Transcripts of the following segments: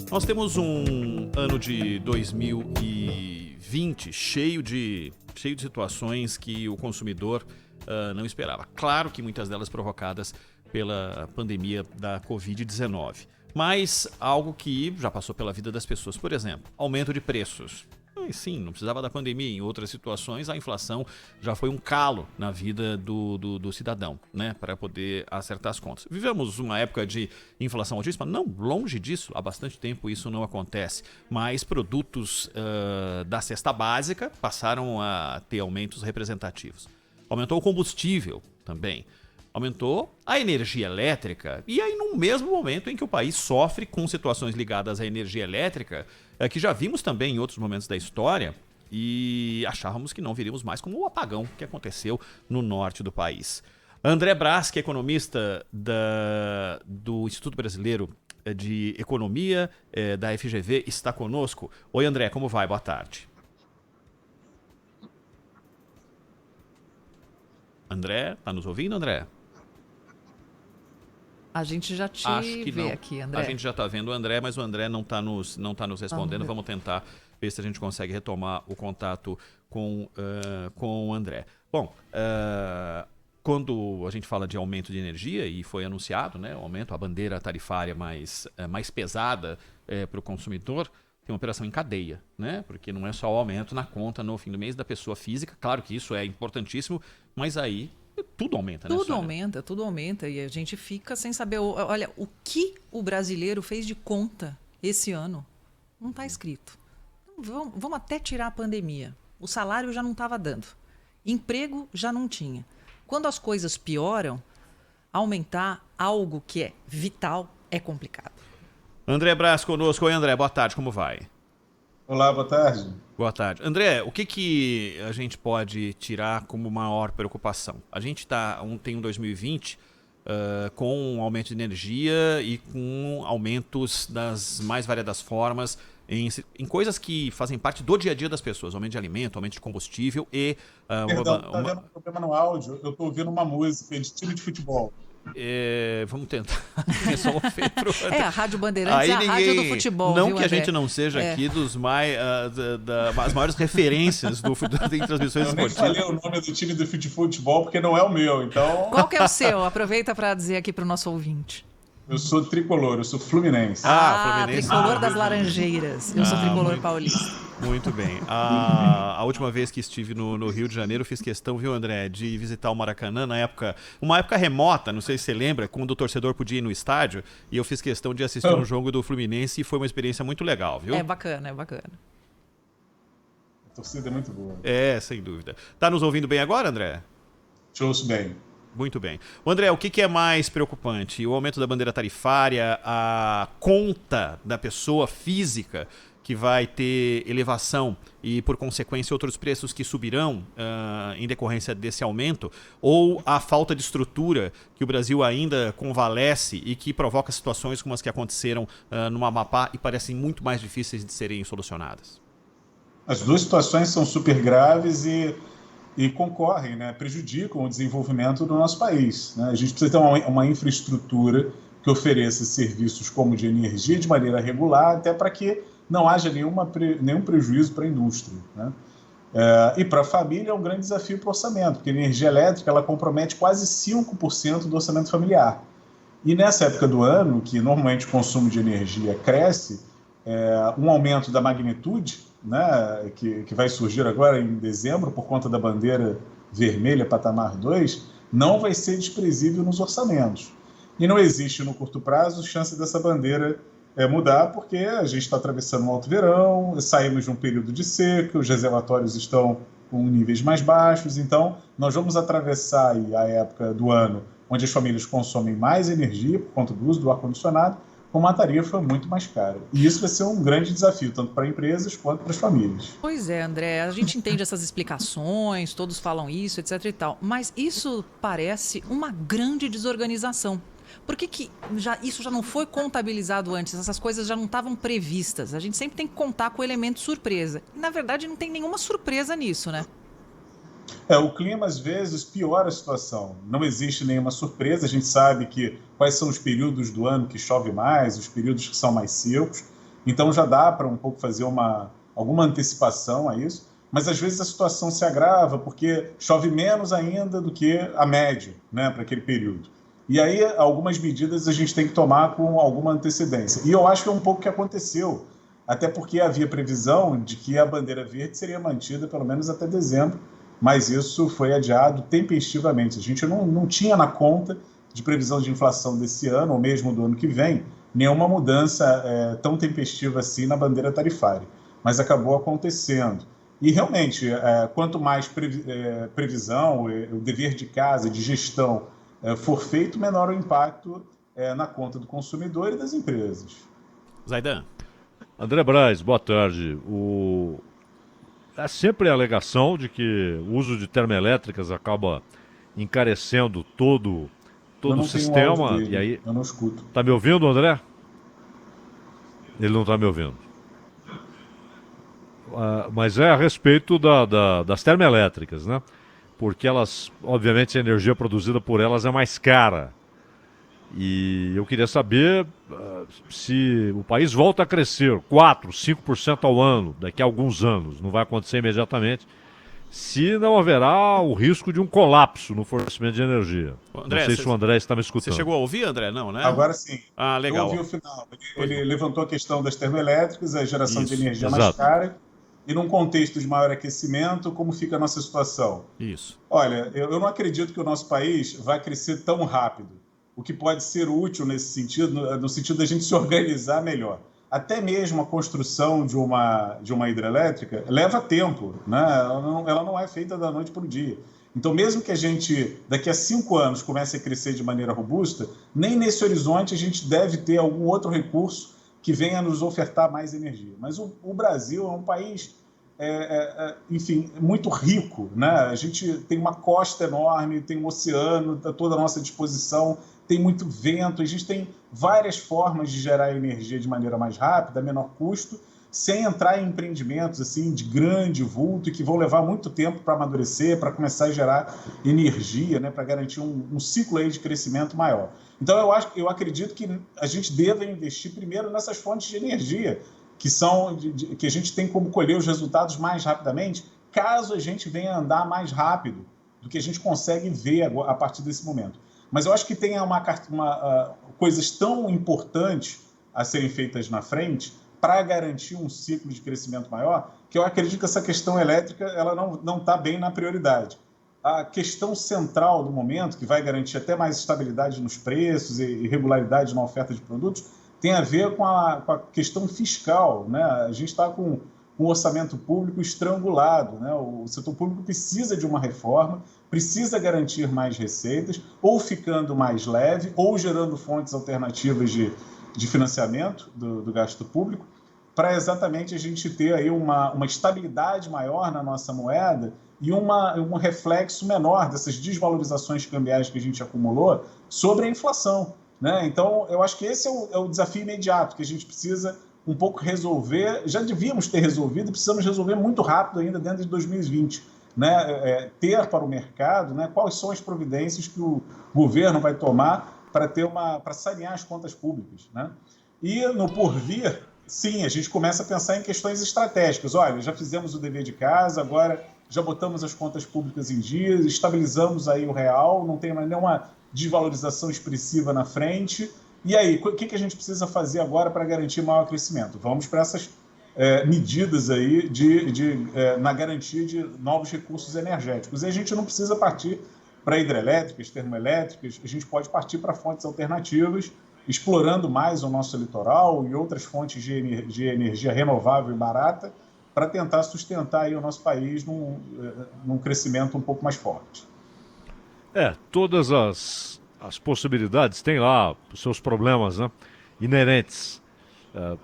Nós temos um ano de 2020 cheio de situações que o consumidor não esperava. Claro que muitas delas provocadas pela pandemia da Covid-19. Mas algo que já passou pela vida das pessoas. Por exemplo, aumento de preços. Sim, não precisava da pandemia. Em outras situações, a inflação já foi um calo na vida do cidadão, né? Para poder acertar as contas. Vivemos uma época de inflação altíssima? Não, longe disso. Há bastante tempo isso não acontece. Mas produtos da cesta básica passaram a ter aumentos representativos. Aumentou o combustível também. Aumentou a energia elétrica, e aí no mesmo momento em que o país sofre com situações ligadas à energia elétrica, que já vimos também em outros momentos da história, e achávamos que não viríamos mais, como o apagão que aconteceu no norte do país. André Brás, que é economista do Instituto Brasileiro de Economia, da FGV, está conosco. Oi, André, como vai? Boa tarde. André, tá nos ouvindo, André? A gente já te vê não. Aqui, André. A gente já está vendo o André, mas o André não está nos respondendo. Vamos tentar ver se a gente consegue retomar o contato com o André. Bom, quando a gente fala de aumento de energia, e foi anunciado, né, o aumento, a bandeira tarifária mais pesada para o consumidor, tem uma operação em cadeia, né? Porque não é só o aumento na conta no fim do mês da pessoa física. Claro que isso é importantíssimo, mas aí tudo aumenta, né, Sônia? Tudo aumenta e a gente fica sem saber. Olha, o que o brasileiro fez de conta esse ano não está escrito. Vamos até tirar a pandemia. O salário já não estava dando. Emprego já não tinha. Quando as coisas pioram, aumentar algo que é vital é complicado. André Brás conosco. Oi, André, boa tarde, como vai? Olá, boa tarde. Boa tarde. André, o que a gente pode tirar como maior preocupação? A gente tem um 2020 com um aumento de energia e com aumentos das mais variadas formas em coisas que fazem parte do dia a dia das pessoas. Aumento de alimento, aumento de combustível e... Perdão, tá vendo um problema no áudio? Eu tô ouvindo uma música de time de futebol. Vamos tentar resolver pro André. A Rádio Bandeirantes é a rádio do futebol. Não, viu, que a André? gente não seja aqui dos as maiores referências em transmissões esportivas. Eu nem falei o nome do time do futebol porque não é o meu, então... Qual que é o seu? Aproveita para dizer aqui para o nosso ouvinte. Eu sou tricolor, eu sou fluminense. Fluminense. Tricolor das Laranjeiras. Eu sou tricolor paulista. Muito bem. A última vez que estive no Rio de Janeiro, fiz questão, viu, André, de visitar o Maracanã uma época remota, não sei se você lembra, quando o torcedor podia ir no estádio, e eu fiz questão de assistir um jogo do Fluminense e foi uma experiência muito legal, viu? É bacana. A torcida é muito boa. Sem dúvida. Tá nos ouvindo bem agora, André? Te ouço bem. Muito bem. André, o que é mais preocupante? O aumento da bandeira tarifária, a conta da pessoa física que vai ter elevação e, por consequência, outros preços que subirão em decorrência desse aumento, ou a falta de estrutura que o Brasil ainda convalesce e que provoca situações como as que aconteceram no Amapá e parecem muito mais difíceis de serem solucionadas? As duas situações são super graves e concorrem, né, prejudicam o desenvolvimento do nosso país, né? A gente precisa ter uma infraestrutura que ofereça serviços como de energia de maneira regular, até para que não haja nenhum prejuízo para a indústria, né? E para a família é um grande desafio para o orçamento, porque a energia elétrica ela compromete quase 5% do orçamento familiar. E nessa época do ano, que normalmente o consumo de energia cresce, um aumento da magnitude, né, que vai surgir agora em dezembro por conta da bandeira vermelha patamar 2, não vai ser desprezível nos orçamentos. E não existe no curto prazo chance dessa bandeira mudar, porque a gente está atravessando um alto verão, saímos de um período de seca, os reservatórios estão com níveis mais baixos, então nós vamos atravessar aí a época do ano onde as famílias consomem mais energia por conta do uso do ar-condicionado, com uma tarifa muito mais cara. E isso vai ser um grande desafio, tanto para empresas quanto para as famílias. Pois é, André, a gente entende essas explicações, todos falam isso, etc e tal, mas isso parece uma grande desorganização. Por que isso já não foi contabilizado antes? Essas coisas já não estavam previstas. A gente sempre tem que contar com o elemento surpresa. E, na verdade, não tem nenhuma surpresa nisso, né? O clima, às vezes, piora a situação. Não existe nenhuma surpresa. A gente sabe quais são os períodos do ano que chove mais, os períodos que são mais secos. Então já dá para um pouco fazer alguma antecipação a isso, mas às vezes a situação se agrava porque chove menos ainda do que a média, né, para aquele período. E aí algumas medidas a gente tem que tomar com alguma antecedência. E eu acho que é um pouco o que aconteceu, até porque havia previsão de que a bandeira verde seria mantida pelo menos até dezembro, mas isso foi adiado tempestivamente. A gente não tinha na conta de previsão de inflação desse ano, ou mesmo do ano que vem, nenhuma mudança tão tempestiva assim na bandeira tarifária. Mas acabou acontecendo. E realmente, quanto mais previsão, o dever de casa, de gestão for feito, menor o impacto na conta do consumidor e das empresas. Zaidan. André Braz, boa tarde. É sempre a alegação de que o uso de termoelétricas acaba encarecendo todo o sistema. Dele, e aí, eu não escuto. Tá me ouvindo, André? Ele não está me ouvindo. Mas é a respeito das termoelétricas, né? Porque elas, obviamente, a energia produzida por elas é mais cara. E eu queria saber se o país volta a crescer 4%, 5% ao ano, daqui a alguns anos, não vai acontecer imediatamente, se não haverá o risco de um colapso no fornecimento de energia. André, não sei se o André está me escutando. Você chegou a ouvir, André? Não, né? Agora sim. Ah, legal. Eu ouvi o final. Ele levantou a questão das termoelétricas, a geração de energia exato. mais cara, e num contexto de maior aquecimento, como fica a nossa situação? Isso. Olha, eu não acredito que o nosso país vai crescer tão rápido. O que pode ser útil nesse sentido, no sentido da gente se organizar melhor. Até mesmo a construção de uma hidrelétrica leva tempo, né? Ela não é feita da noite para o dia. Então, mesmo que a gente, daqui a 5 anos, comece a crescer de maneira robusta, nem nesse horizonte a gente deve ter algum outro recurso que venha nos ofertar mais energia. Mas o Brasil é um país, enfim, muito rico, né? A gente tem uma costa enorme, tem um oceano a toda a nossa disposição, tem muito vento, a gente tem várias formas de gerar energia de maneira mais rápida, a menor custo, sem entrar em empreendimentos assim de grande vulto e que vão levar muito tempo para amadurecer, para começar a gerar energia, né, para garantir um ciclo aí de crescimento maior. Então eu acredito que a gente deva investir primeiro nessas fontes de energia que a gente tem como colher os resultados mais rapidamente, caso a gente venha andar mais rápido do que a gente consegue ver a partir desse momento. Mas eu acho que tem coisas tão importantes a serem feitas na frente para garantir um ciclo de crescimento maior, que eu acredito que essa questão elétrica ela não está bem na prioridade. A questão central do momento, que vai garantir até mais estabilidade nos preços e regularidade na oferta de produtos, tem a ver com a questão fiscal, né? A gente está com um orçamento público estrangulado, né? O setor público precisa de uma reforma, precisa garantir mais receitas, ou ficando mais leve, ou gerando fontes alternativas de financiamento do gasto público, para exatamente a gente ter aí uma estabilidade maior na nossa moeda e um reflexo menor dessas desvalorizações cambiais que a gente acumulou sobre a inflação, né? Então, eu acho que esse é o desafio imediato que a gente precisa um pouco resolver, já devíamos ter resolvido, precisamos resolver muito rápido ainda dentro de 2020, né? Ter para o mercado, né, quais são as providências que o governo vai tomar para sanear as contas públicas, né? E no porvir, sim, a gente começa a pensar em questões estratégicas. Olha, já fizemos o dever de casa, agora já botamos as contas públicas em dia, estabilizamos aí o real, não tem mais nenhuma desvalorização expressiva na frente. E aí, o que a gente precisa fazer agora para garantir maior crescimento? Vamos para essas medidas aí na garantia de novos recursos energéticos. E a gente não precisa partir para hidrelétricas, termoelétricas, a gente pode partir para fontes alternativas, explorando mais o nosso litoral e outras fontes de energia renovável e barata para tentar sustentar aí o nosso país num crescimento um pouco mais forte. Todas as possibilidades têm lá os seus problemas, né, inerentes,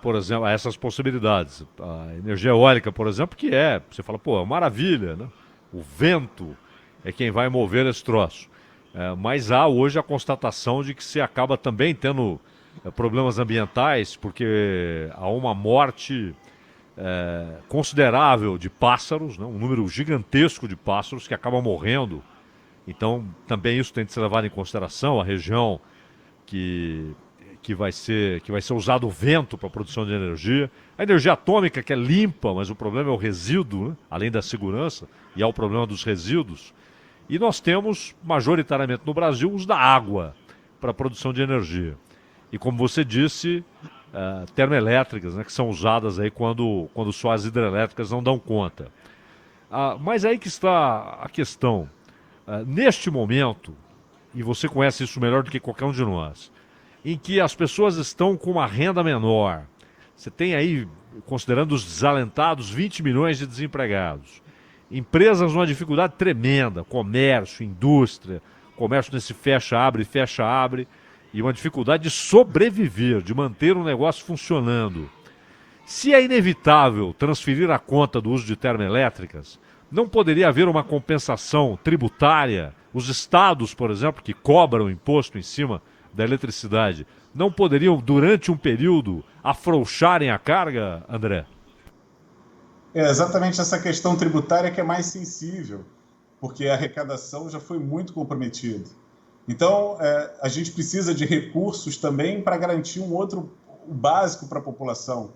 por exemplo, a essas possibilidades. A energia eólica, por exemplo, que você fala, é maravilha, né? O vento é quem vai mover esse troço. Mas há hoje a constatação de que se acaba também tendo problemas ambientais, porque há uma morte considerável de pássaros, né? Um número gigantesco de pássaros que acabam morrendo. Então também isso tem de ser levado em consideração, a região que que vai ser usado o vento para a produção de energia. A energia atômica, que é limpa, mas o problema é o resíduo, né? Além da segurança, e há o problema dos resíduos. E nós temos, majoritariamente no Brasil, o uso da água para a produção de energia. E como você disse, termoelétricas, né, que são usadas aí quando só as hidrelétricas não dão conta. Mas aí que está a questão. Neste momento, e você conhece isso melhor do que qualquer um de nós, em que as pessoas estão com uma renda menor, você tem aí, considerando os desalentados, 20 milhões de desempregados. Empresas numa dificuldade tremenda, comércio, indústria, comércio nesse fecha-abre, e uma dificuldade de sobreviver, de manter um negócio funcionando. Se é inevitável transferir a conta do uso de termoelétricas, não poderia haver uma compensação tributária? Os estados, por exemplo, que cobram imposto em cima da eletricidade, não poderiam, durante um período, afrouxarem a carga, André? É exatamente essa questão tributária que é mais sensível, porque a arrecadação já foi muito comprometida. Então, a gente precisa de recursos também para garantir o básico para a população.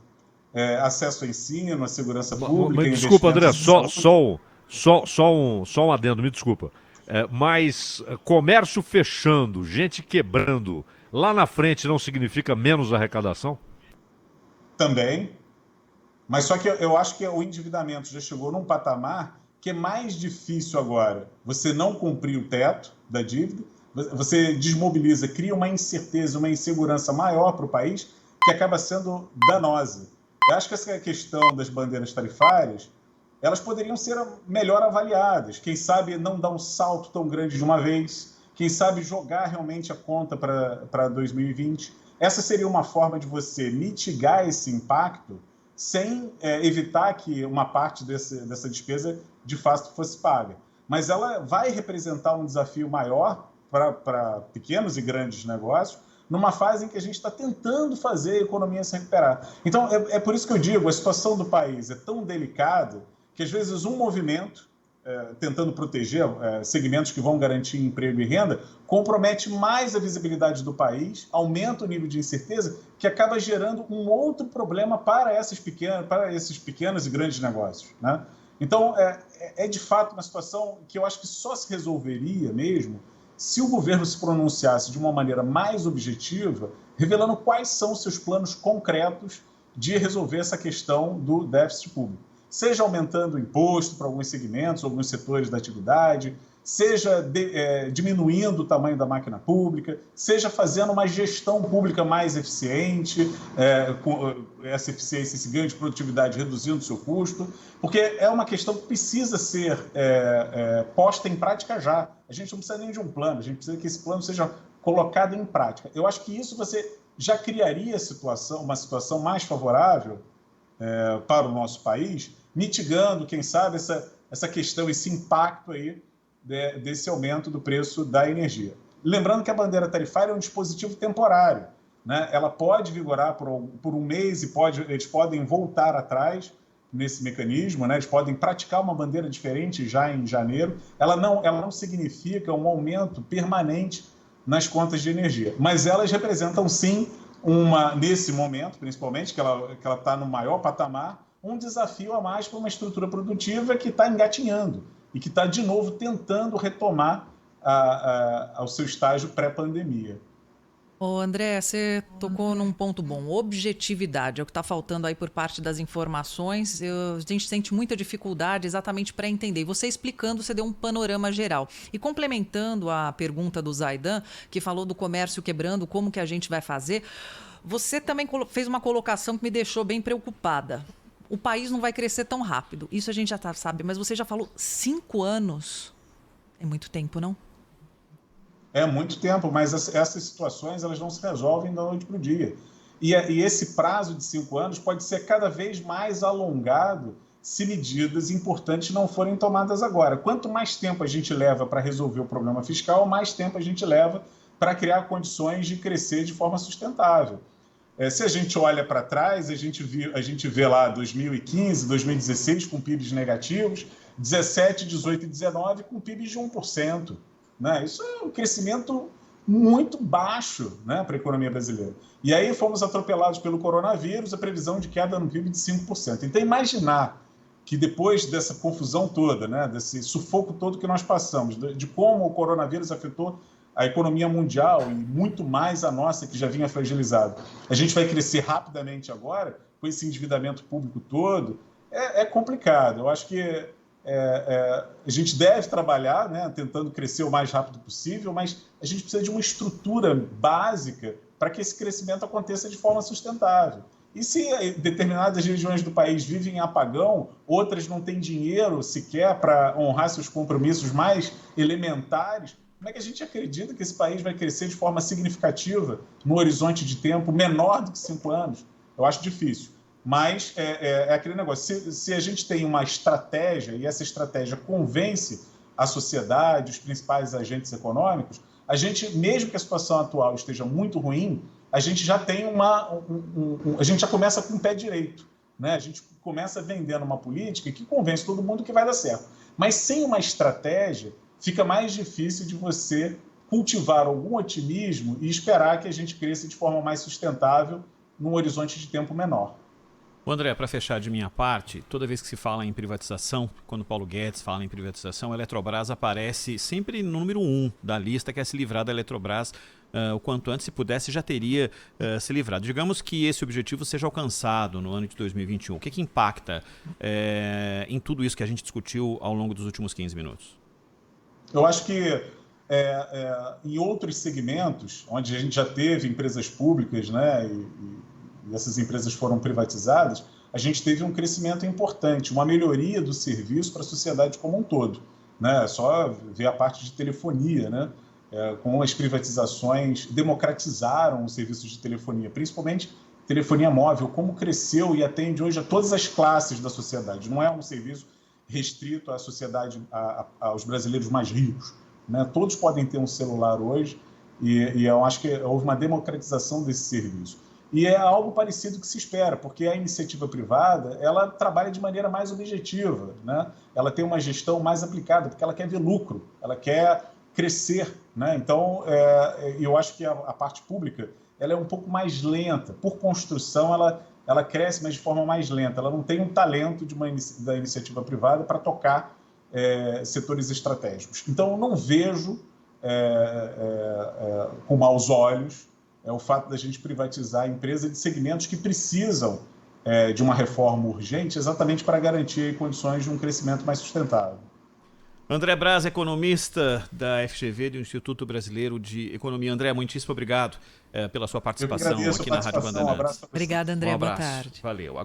Acesso ao ensino, à segurança pública... Mas desculpa, André, só um adendo, me desculpa. Mas comércio fechando, gente quebrando, lá na frente não significa menos arrecadação? Também. Mas só que eu acho que o endividamento já chegou num patamar que é mais difícil agora. Você não cumprir o teto da dívida, você desmobiliza, cria uma incerteza, uma insegurança maior para o país, que acaba sendo danosa. Eu acho que essa questão das bandeiras tarifárias, elas poderiam ser melhor avaliadas. Quem sabe não dar um salto tão grande de uma vez, quem sabe jogar realmente a conta para 2020. Essa seria uma forma de você mitigar esse impacto sem evitar que uma parte dessa despesa de fato fosse paga. Mas ela vai representar um desafio maior para pequenos e grandes negócios, numa fase em que a gente está tentando fazer a economia se recuperar. Então, é por isso que eu digo, a situação do país é tão delicada que, às vezes, um movimento, tentando proteger segmentos que vão garantir emprego e renda, compromete mais a visibilidade do país, aumenta o nível de incerteza, que acaba gerando um outro problema para esses pequenos e grandes negócios, né? Então, de fato uma situação que eu acho que só se resolveria mesmo se o governo se pronunciasse de uma maneira mais objetiva, revelando quais são os seus planos concretos de resolver essa questão do déficit público. Seja aumentando o imposto para alguns segmentos, alguns setores da atividade, seja diminuindo o tamanho da máquina pública, seja fazendo uma gestão pública mais eficiente, com essa eficiência, esse ganho de produtividade reduzindo o seu custo, porque é uma questão que precisa ser posta em prática já. A gente não precisa nem de um plano, a gente precisa que esse plano seja colocado em prática. Eu acho que isso você já criaria uma situação mais favorável para o nosso país, mitigando, quem sabe, essa questão, esse impacto aí desse aumento do preço da energia. Lembrando que a bandeira tarifária é um dispositivo temporário, né? Ela pode vigorar por um mês e eles podem voltar atrás nesse mecanismo, né? Eles podem praticar uma bandeira diferente já em janeiro. Ela não significa um aumento permanente nas contas de energia, mas elas representam, sim, nesse momento, principalmente, que ela está no maior patamar, um desafio a mais para uma estrutura produtiva que está engatinhando e que está, de novo, tentando retomar ao seu estágio pré-pandemia. Ô André, você tocou num ponto bom. Objetividade é o que está faltando aí por parte das informações. A gente sente muita dificuldade exatamente para entender. E você explicando, você deu um panorama geral. E complementando a pergunta do Zaidan, que falou do comércio quebrando, como que a gente vai fazer, você também fez uma colocação que me deixou bem preocupada. O país não vai crescer tão rápido. Isso a gente já sabe, mas você já falou 5 anos. É muito tempo, não? É muito tempo, mas essas situações elas não se resolvem da noite para o dia. E esse prazo de 5 anos pode ser cada vez mais alongado se medidas importantes não forem tomadas agora. Quanto mais tempo a gente leva para resolver o problema fiscal, mais tempo a gente leva para criar condições de crescer de forma sustentável. Se a gente olha para trás, a gente vê lá 2015, 2016 com PIBs negativos, 17, 18 e 19 com PIBs de 1%. Né? Isso é um crescimento muito baixo, né, para a economia brasileira. E aí fomos atropelados pelo coronavírus, a previsão de queda no PIB de 5%. Então, imaginar que depois dessa confusão toda, né, desse sufoco todo que nós passamos, de como o coronavírus afetou a economia mundial e muito mais a nossa, que já vinha fragilizada, a gente vai crescer rapidamente agora, com esse endividamento público todo, é complicado. Eu acho que a gente deve trabalhar, né, tentando crescer o mais rápido possível, mas a gente precisa de uma estrutura básica para que esse crescimento aconteça de forma sustentável. E se determinadas regiões do país vivem em apagão, outras não têm dinheiro sequer para honrar seus compromissos mais elementares, como é que a gente acredita que esse país vai crescer de forma significativa no horizonte de tempo menor do que 5 anos? Eu acho difícil. Mas é aquele negócio, se a gente tem uma estratégia e essa estratégia convence a sociedade, os principais agentes econômicos, a gente, mesmo que a situação atual esteja muito ruim, a gente já tem a gente já começa com o pé direito, né? A gente começa vendendo uma política que convence todo mundo que vai dar certo. Mas sem uma estratégia, fica mais difícil de você cultivar algum otimismo e esperar que a gente cresça de forma mais sustentável num horizonte de tempo menor. André, para fechar de minha parte, toda vez que se fala em privatização, quando Paulo Guedes fala em privatização, a Eletrobras aparece sempre no número 1 da lista, que é se livrar da Eletrobras o quanto antes. Se pudesse, já teria se livrado. Digamos que esse objetivo seja alcançado no ano de 2021. O que impacta em tudo isso que a gente discutiu ao longo dos últimos 15 minutos? Eu acho que em outros segmentos, onde a gente já teve empresas públicas, né, e essas empresas foram privatizadas, a gente teve um crescimento importante, uma melhoria do serviço para a sociedade como um todo, né? É só ver a parte de telefonia, né? Com as privatizações, democratizaram os serviços de telefonia, principalmente telefonia móvel, como cresceu e atende hoje a todas as classes da sociedade. Não é um serviço restrito à sociedade, aos brasileiros mais ricos, né? Todos podem ter um celular hoje e eu acho que houve uma democratização desse serviço. E é algo parecido que se espera, porque a iniciativa privada, ela trabalha de maneira mais objetiva, né? Ela tem uma gestão mais aplicada, porque ela quer ver lucro, ela quer crescer, né? Então, eu acho que a parte pública ela é um pouco mais lenta. Por construção, ela cresce, mas de forma mais lenta. Ela não tem um talento da iniciativa privada para tocar setores estratégicos. Então, eu não vejo com maus olhos o fato da gente privatizar a empresa de segmentos que precisam de uma reforma urgente exatamente para garantir condições de um crescimento mais sustentável. André Braz, economista da FGV, do Instituto Brasileiro de Economia. André, muitíssimo obrigado pela sua participação aqui na Rádio Bandeirantes. Obrigada, André. Boa tarde. Valeu.